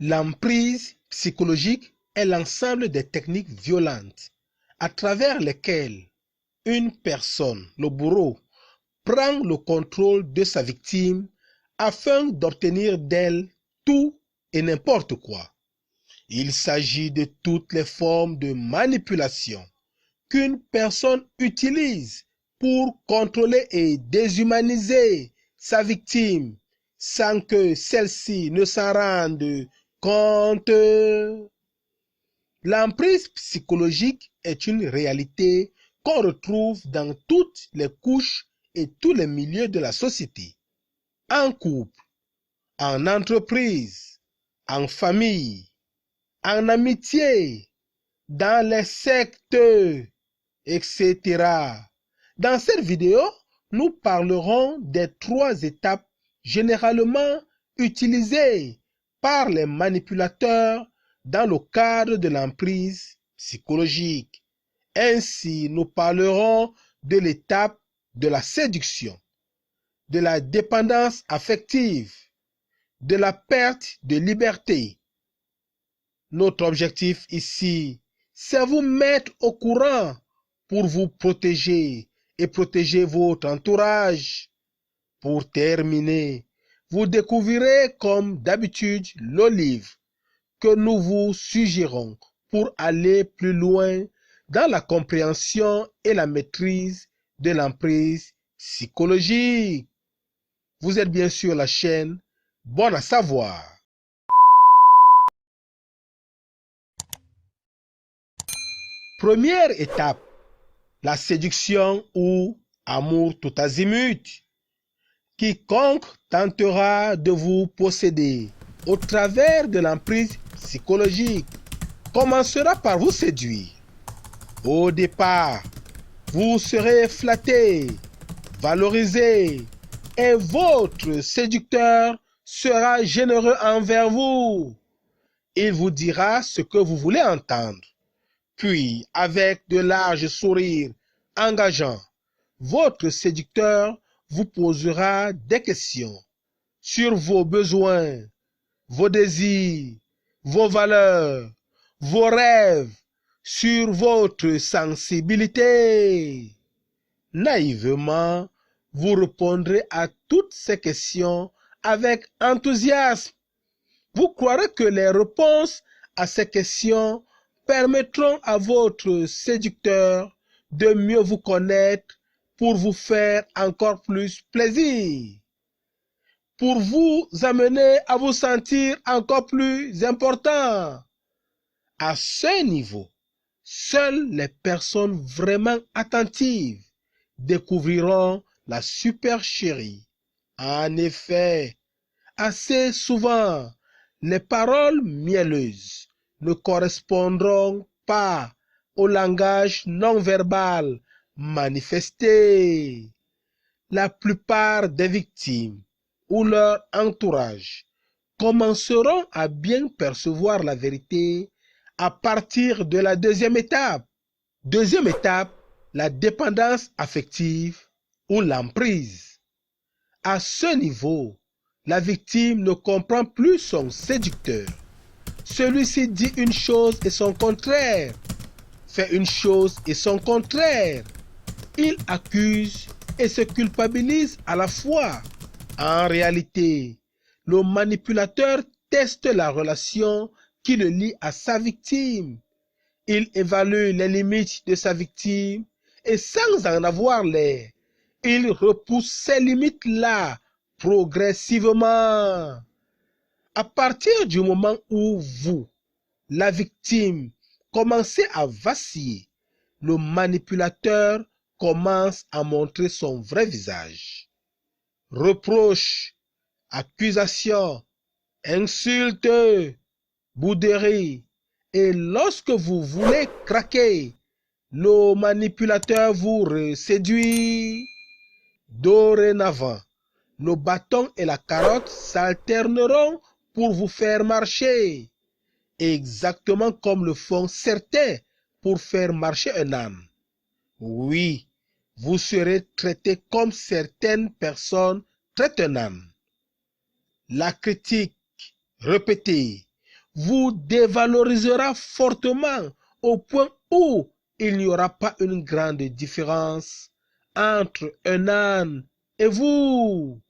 L'emprise psychologique est l'ensemble des techniques violentes à travers lesquelles une personne, le bourreau, prend le contrôle de sa victime afin d'obtenir d'elle tout et n'importe quoi. Il s'agit de toutes les formes de manipulation qu'une personne utilise pour contrôler et déshumaniser sa victime sans que celle-ci ne s'en rende compte. L'emprise psychologique est une réalité qu'on retrouve dans toutes les couches et tous les milieux de la société. En couple, en entreprise, en famille, en amitié, dans les sectes, etc. Dans cette vidéo, nous parlerons des 3 étapes généralement utilisées par les manipulateurs dans le cadre de l'emprise psychologique. Ainsi, nous parlerons de l'étape de la séduction, de la dépendance affective, de la perte de liberté. Notre objectif ici, c'est vous mettre au courant pour vous protéger et protéger votre entourage. Pour terminer, vous découvrirez comme d'habitude le livre que nous vous suggérons pour aller plus loin dans la compréhension et la maîtrise de l'emprise psychologique. Vous êtes bien sur la chaîne Bon à savoir. Première étape, la séduction ou amour tout azimut. Quiconque tentera de vous posséder au travers de l'emprise psychologique commencera par vous séduire. Au départ, vous serez flatté, valorisé, et votre séducteur sera généreux envers vous. Il vous dira ce que vous voulez entendre. Puis, avec de larges sourires engageants, votre séducteur vous posera des questions sur vos besoins, vos désirs, vos valeurs, vos rêves, sur votre sensibilité. Naïvement, vous répondrez à toutes ces questions avec enthousiasme. Vous croirez que les réponses à ces questions permettront à votre séducteur de mieux vous connaître pour vous faire encore plus plaisir, pour vous amener à vous sentir encore plus important. À ce niveau, seules les personnes vraiment attentives découvriront la supercherie. En effet, assez souvent, les paroles mielleuses ne correspondront pas au langage non verbal manifesté. La plupart des victimes ou leur entourage commenceront à bien percevoir la vérité à partir de la deuxième étape. Deuxième étape, la dépendance affective ou l'emprise. À ce niveau, la victime ne comprend plus son séducteur. Celui-ci dit une chose et son contraire, fait une chose et son contraire. Il accuse et se culpabilise à la fois. En réalité, le manipulateur teste la relation qui le lie à sa victime. Il évalue les limites de sa victime et sans en avoir l'air, il repousse ces limites-là progressivement. À partir du moment où vous, la victime, commencez à vaciller, le manipulateur commence à montrer son vrai visage. Reproches, accusations, insultes, bouderies. Et lorsque vous voulez craquer, le manipulateur vous séduit. Dorénavant, le bâton et la carotte s'alterneront pour vous faire marcher, exactement comme le font certains pour faire marcher un âne. Oui, vous serez traité comme certaines personnes traitent un âne. La critique répétée vous dévalorisera fortement au point où il n'y aura pas une grande différence entre un âne et vous.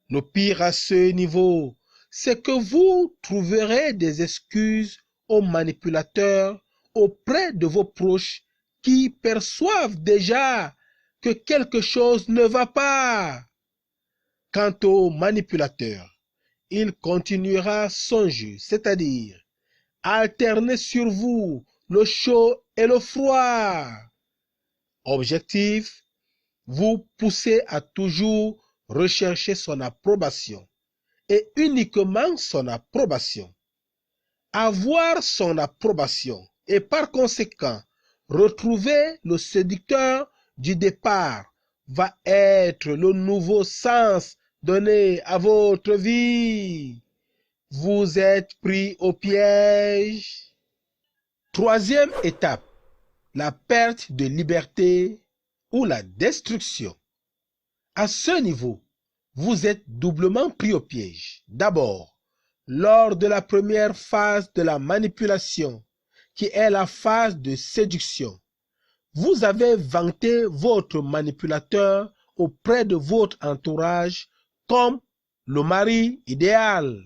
Le pire à ce niveau, c'est que vous trouverez des excuses aux manipulateurs auprès de vos proches qui perçoivent déjà que quelque chose ne va pas. Quant au manipulateur, il continuera son jeu, c'est-à-dire alterner sur vous le chaud et le froid. Objectif, vous pousser à toujours rechercher son approbation et uniquement son approbation. Avoir son approbation et par conséquent retrouver le séducteur du départ va être le nouveau sens donné à votre vie. Vous êtes pris au piège. Troisième étape, la perte de liberté ou la destruction. À ce niveau, vous êtes doublement pris au piège. D'abord, lors de la première phase de la manipulation, qui est la phase de séduction, vous avez vanté votre manipulateur auprès de votre entourage comme le mari idéal,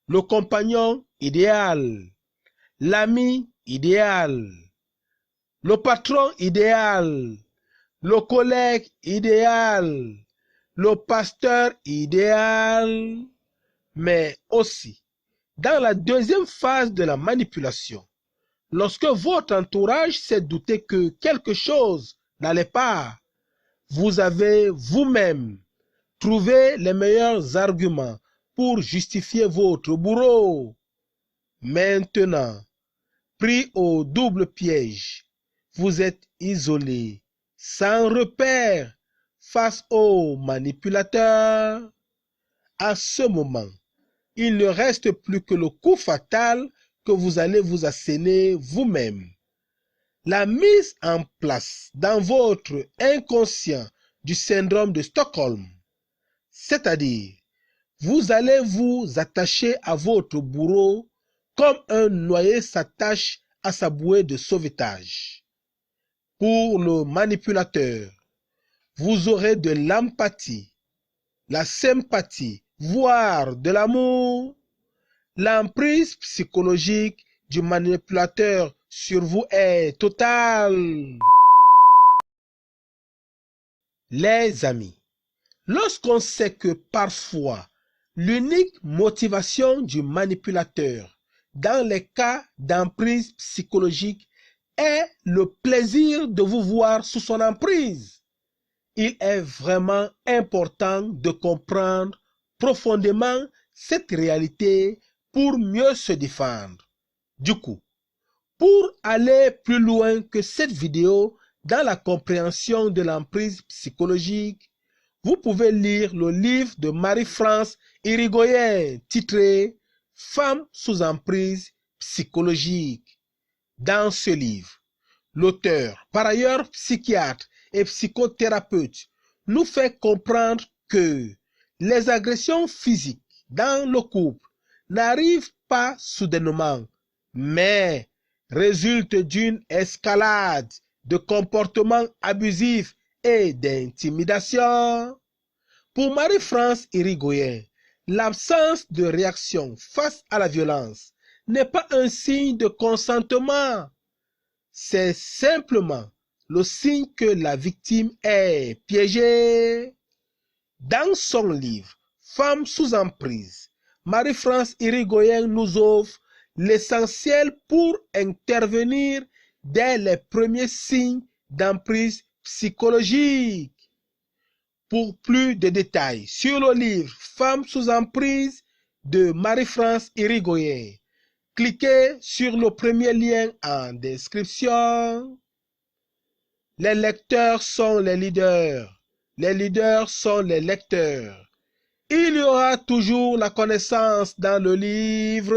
le compagnon idéal, l'ami idéal, le patron idéal, le collègue idéal, le pasteur idéal, mais aussi dans la deuxième phase de la manipulation, lorsque votre entourage s'est douté que quelque chose n'allait pas, vous avez vous-même trouvé les meilleurs arguments pour justifier votre bourreau. Maintenant, pris au double piège, vous êtes isolé, sans repère, face aux manipulateurs. À ce moment, il ne reste plus que le coup fatal que vous allez vous asséner vous-même. La mise en place dans votre inconscient du syndrome de Stockholm, c'est-à-dire, vous allez vous attacher à votre bourreau comme un noyé s'attache à sa bouée de sauvetage. Pour le manipulateur, vous aurez de l'empathie, la sympathie, voire de l'amour. L'emprise psychologique du manipulateur sur vous est totale. Les amis, lorsqu'on sait que parfois l'unique motivation du manipulateur dans les cas d'emprise psychologique est le plaisir de vous voir sous son emprise, il est vraiment important de comprendre profondément cette réalité pour mieux se défendre. Du coup, pour aller plus loin que cette vidéo dans la compréhension de l'emprise psychologique, vous pouvez lire le livre de Marie-France Irigoyen titré « Femme sous emprise psychologique ». Dans ce livre, l'auteur, par ailleurs psychiatre et psychothérapeute, nous fait comprendre que les agressions physiques dans le couple n'arrivent pas soudainement, mais résultent d'une escalade de comportements abusifs et d'intimidation. Pour Marie-France Irigoyen, l'absence de réaction face à la violence n'est pas un signe de consentement. C'est simplement le signe que la victime est piégée. Dans son livre « Femme sous emprise », Marie-France Irigoyen nous offre l'essentiel pour intervenir dès les premiers signes d'emprise psychologique. Pour plus de détails sur le livre « Femme sous emprise » de Marie-France Irigoyen, cliquez sur le premier lien en description. Les lecteurs sont les leaders sont les lecteurs. Il y aura toujours la connaissance dans le livre.